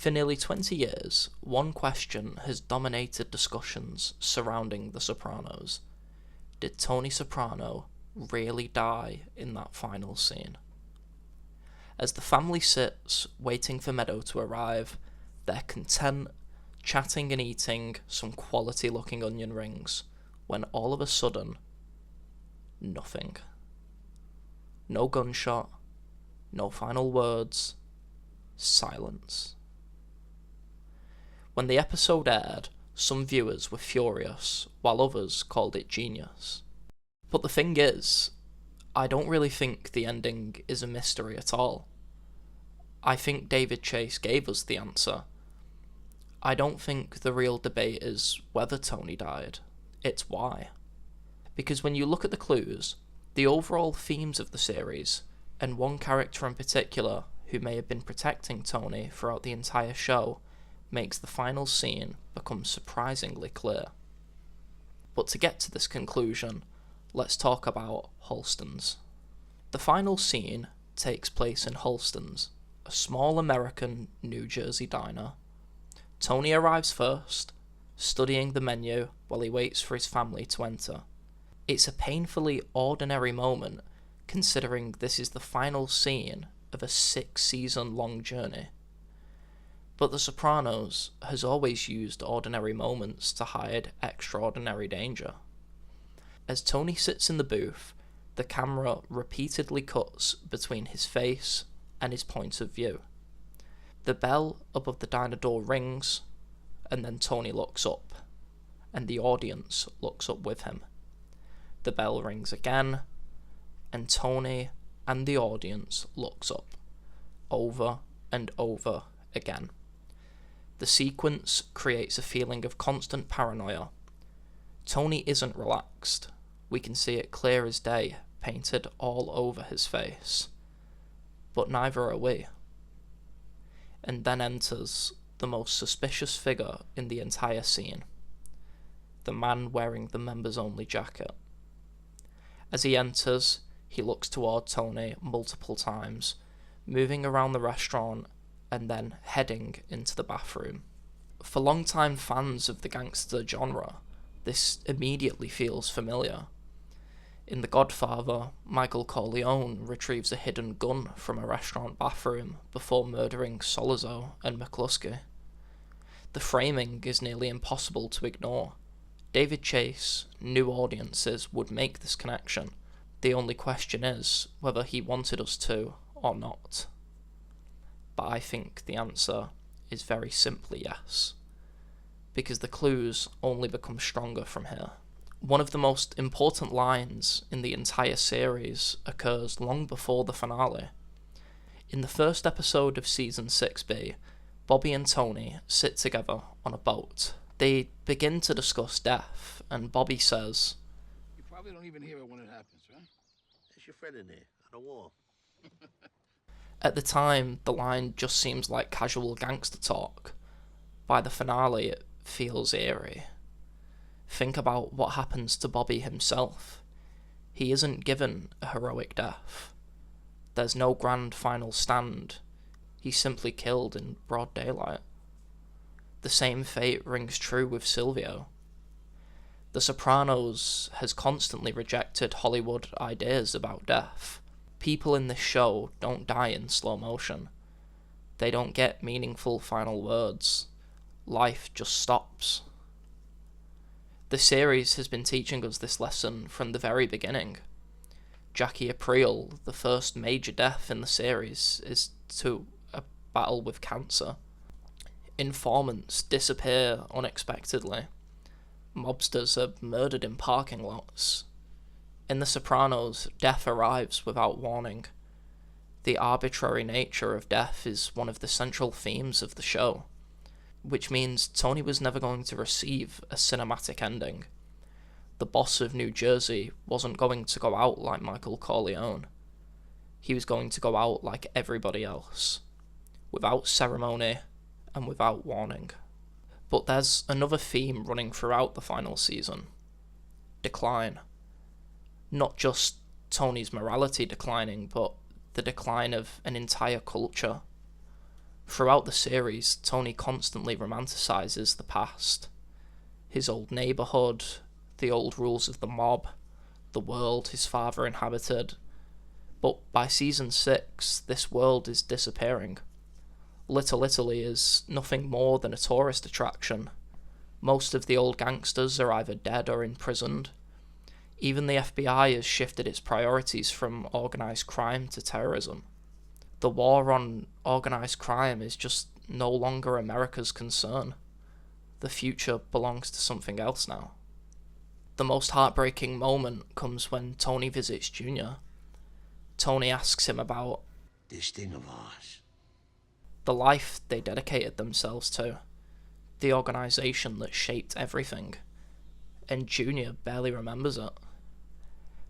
For nearly 20 years, one question has dominated discussions surrounding The Sopranos. Did Tony Soprano really die in that final scene? As the family sits, waiting for Meadow to arrive, they're content, chatting and eating some quality-looking onion rings, when all of a sudden, nothing. No gunshot, no final words, silence. When the episode aired, some viewers were furious, while others called it genius. But the thing is, I don't really think the ending is a mystery at all. I think David Chase gave us the answer. I don't think the real debate is whether Tony died, it's why. Because when you look at the clues, the overall themes of the series, and one character in particular who may have been protecting Tony throughout the entire show, makes the final scene become surprisingly clear. But to get to this conclusion, let's talk about Holsten's. The final scene takes place in Holsten's, a small American New Jersey diner. Tony arrives first, studying the menu while he waits for his family to enter. It's a painfully ordinary moment, considering this is the final scene of a 6-season-long journey. But The Sopranos has always used ordinary moments to hide extraordinary danger. As Tony sits in the booth, the camera repeatedly cuts between his face and his point of view. The bell above the diner door rings, and then Tony looks up, and the audience looks up with him. The bell rings again, and Tony and the audience looks up, over and over again. The sequence creates a feeling of constant paranoia. Tony isn't relaxed. We can see it clear as day, painted all over his face. But neither are we. And then enters the most suspicious figure in the entire scene. The man wearing the members-only jacket. As he enters, he looks toward Tony multiple times, moving around the restaurant and then heading into the bathroom. For long-time fans of the gangster genre, this immediately feels familiar. In The Godfather, Michael Corleone retrieves a hidden gun from a restaurant bathroom before murdering Solizzo and McCluskey. The framing is nearly impossible to ignore. David Chase knew audiences would make this connection. The only question is whether he wanted us to or not. But I think the answer is very simply yes, because the clues only become stronger from here. One of the most important lines in the entire series occurs long before the finale. In the first episode of Season 6B, Bobby and Tony sit together on a boat. They begin to discuss death, and Bobby says, "You probably don't even hear it when it happens, right? There's your friend in there, on the wall." At the time, the line just seems like casual gangster talk. By the finale, it feels eerie. Think about what happens to Bobby himself. He isn't given a heroic death. There's no grand final stand. He's simply killed in broad daylight. The same fate rings true with Silvio. The Sopranos has constantly rejected Hollywood ideas about death. People in this show don't die in slow motion. They don't get meaningful final words. Life just stops. The series has been teaching us this lesson from the very beginning. Jackie Aprile, the first major death in the series, is to a battle with cancer. Informants disappear unexpectedly. Mobsters are murdered in parking lots. In The Sopranos, death arrives without warning. The arbitrary nature of death is one of the central themes of the show, which means Tony was never going to receive a cinematic ending. The boss of New Jersey wasn't going to go out like Michael Corleone. He was going to go out like everybody else, without ceremony and without warning. But there's another theme running throughout the final season: decline. Not just Tony's morality declining, but the decline of an entire culture. Throughout the series, Tony constantly romanticizes the past. His old neighborhood, the old rules of the mob, the world his father inhabited. But by season 6, this world is disappearing. Little Italy is nothing more than a tourist attraction. Most of the old gangsters are either dead or imprisoned. Even the FBI has shifted its priorities from organised crime to terrorism. The war on organised crime is just no longer America's concern. The future belongs to something else now. The most heartbreaking moment comes when Tony visits Junior. Tony asks him about This thing of ours. the life they dedicated themselves to, the organisation that shaped everything, and Junior barely remembers it.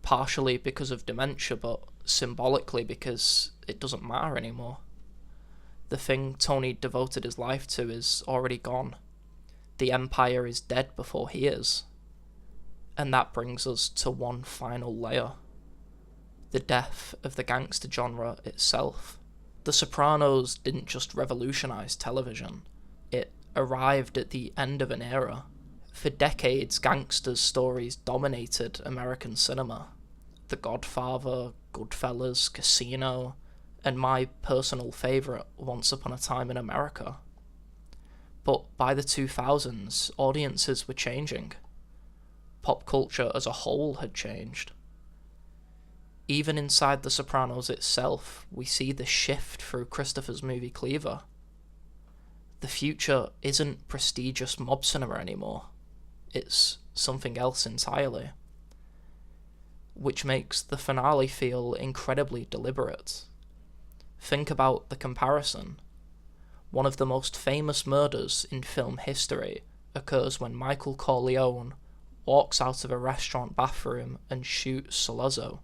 Partially because of dementia, but symbolically because it doesn't matter anymore. The thing Tony devoted his life to is already gone. The Empire is dead before he is. And that brings us to one final layer. The death of the gangster genre itself. The Sopranos didn't just revolutionise television, it arrived at the end of an era. For decades, gangsters' stories dominated American cinema. The Godfather, Goodfellas, Casino, and my personal favourite, Once Upon a Time in America. But by the 2000s, audiences were changing. Pop culture as a whole had changed. Even inside The Sopranos itself, we see the shift through Christopher's movie Cleaver. The future isn't prestigious mob cinema anymore. It's something else entirely. Which makes the finale feel incredibly deliberate. Think about the comparison. One of the most famous murders in film history occurs when Michael Corleone walks out of a restaurant bathroom and shoots Sollozzo.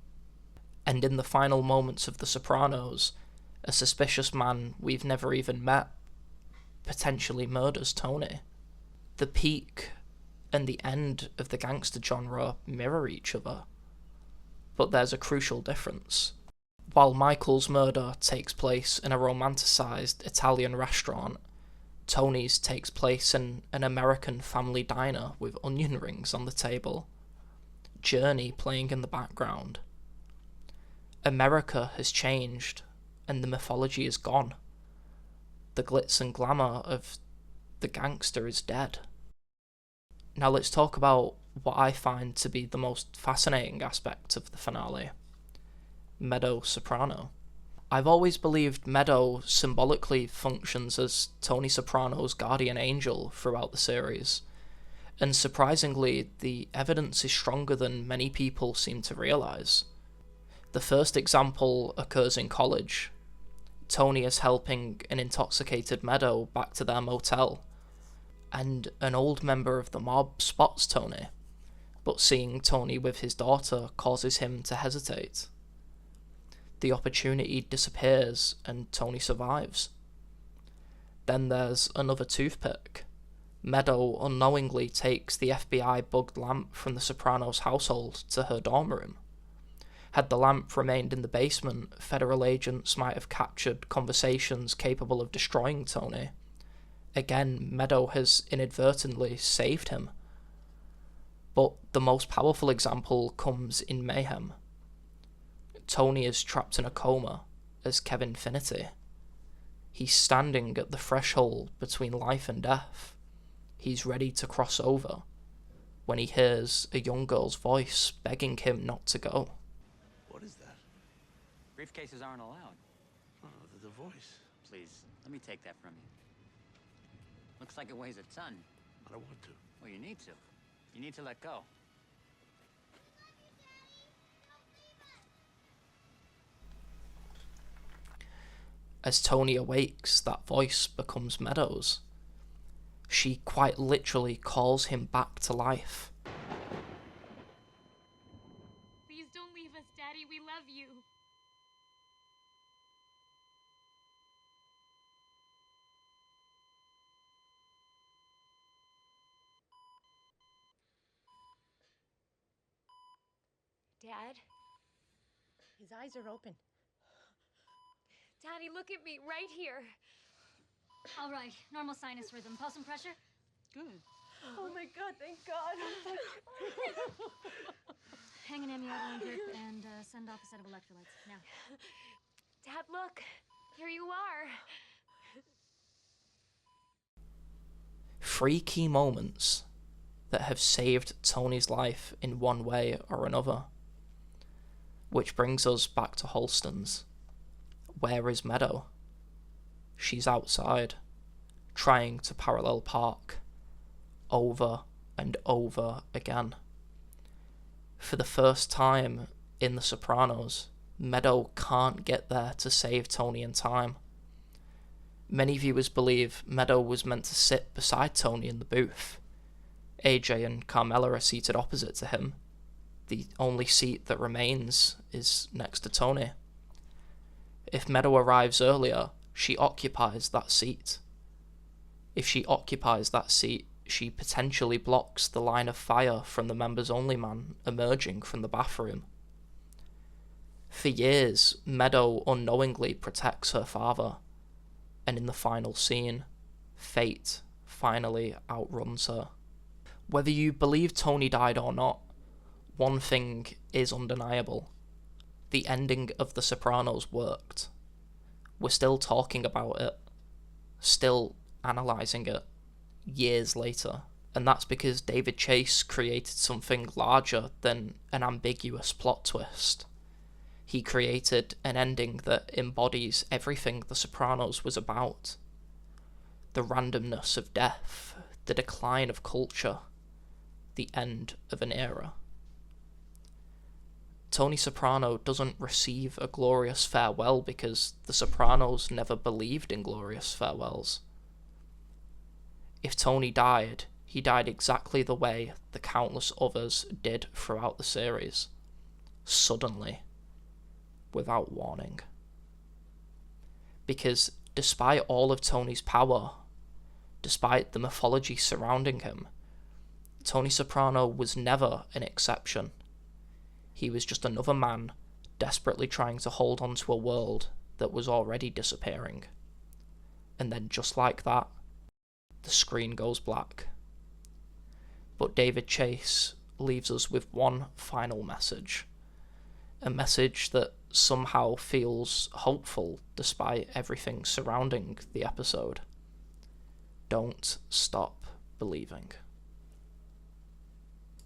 And in the final moments of The Sopranos, a suspicious man we've never even met potentially murders Tony. The peak and the end of the gangster genre mirror each other. But there's a crucial difference. While Michael's murder takes place in a romanticised Italian restaurant, Tony's takes place in an American family diner with onion rings on the table, Journey playing in the background. America has changed, and the mythology is gone. The glitz and glamour of the gangster is dead. Now let's talk about what I find to be the most fascinating aspect of the finale. Meadow Soprano. I've always believed Meadow symbolically functions as Tony Soprano's guardian angel throughout the series, and surprisingly, the evidence is stronger than many people seem to realise. The first example occurs in college. Tony is helping an intoxicated Meadow back to their motel, and an old member of the mob spots Tony, but seeing Tony with his daughter causes him to hesitate. The opportunity disappears and Tony survives. Then there's another toothpick. Meadow unknowingly takes the FBI bugged lamp from the Sopranos household to her dorm room. Had the lamp remained in the basement, federal agents might have captured conversations capable of destroying Tony. Again, Meadow has inadvertently saved him. But the most powerful example comes in Mayhem. Tony is trapped in a coma as Kevin Finity. He's standing at the threshold between life and death. He's ready to cross over when he hears a young girl's voice begging him not to go. What is that? Briefcases aren't allowed. Oh, the voice. Please, let me take that from you. Looks like it weighs a ton. I don't want to. Well, you need to. You need to let go. As Tony awakes, that voice becomes Meadow's. She quite literally calls him back to life. Please don't leave us, Daddy. We love you. Dad? His eyes are open. Daddy, look at me right here. All right, normal sinus rhythm. Pulse and pressure? Good. Oh my God, thank God. Hang an amiodarone drip and send off a set of electrolytes. Now. Dad, look. Here you are. 3 key moments that have saved Tony's life in one way or another. Which brings us back to Holsten's. Where is Meadow? She's outside, trying to parallel park, over and over again. For the first time in The Sopranos, Meadow can't get there to save Tony in time. Many viewers believe Meadow was meant to sit beside Tony in the booth. AJ and Carmela are seated opposite to him. The only seat that remains is next to Tony. If Meadow arrives earlier, she occupies that seat. If she occupies that seat, she potentially blocks the line of fire from the members-only man emerging from the bathroom. For years, Meadow unknowingly protects her father, and in the final scene, fate finally outruns her. Whether you believe Tony died or not, one thing is undeniable. The ending of The Sopranos worked. We're still talking about it, still analysing it, years later. And that's because David Chase created something larger than an ambiguous plot twist. He created an ending that embodies everything The Sopranos was about. The randomness of death, the decline of culture, the end of an era. Tony Soprano doesn't receive a glorious farewell because The Sopranos never believed in glorious farewells. If Tony died, he died exactly the way the countless others did throughout the series. Suddenly. Without warning. Because despite all of Tony's power, despite the mythology surrounding him, Tony Soprano was never an exception. He was just another man desperately trying to hold on to a world that was already disappearing. And then just like that, the screen goes black. But David Chase leaves us with one final message. A message that somehow feels hopeful despite everything surrounding the episode. Don't stop believing.